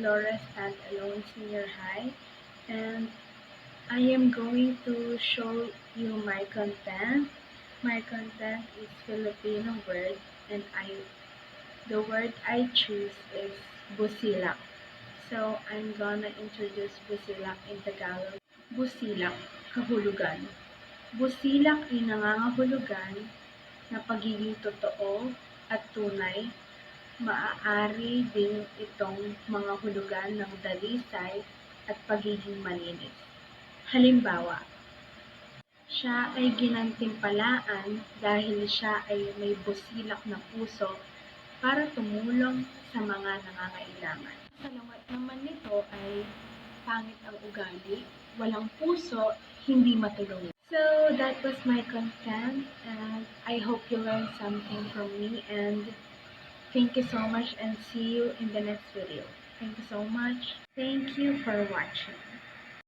Laura Standalone Senior High, and I am going to show you my content. My content is Filipino word, and the word I choose is busilak. So I'm gonna introduce busilak in Tagalog. Busilak, kahulugan. Busilak ay nangangahulugan na pagiging totoo at tunay. Maaari din itong mga hulugan ng dalisay at pagiging malinis. Halimbawa, siya ay ginantimpalaan dahil siya ay may busilak na puso para tumulong sa mga nangangailangan. Salungat naman nito ay pangit ang ugali, walang puso, hindi matulungin. So that was my content, and I hope you learned something from me, and thank you so much, and see you in the next video. Thank you so much. Thank you for watching.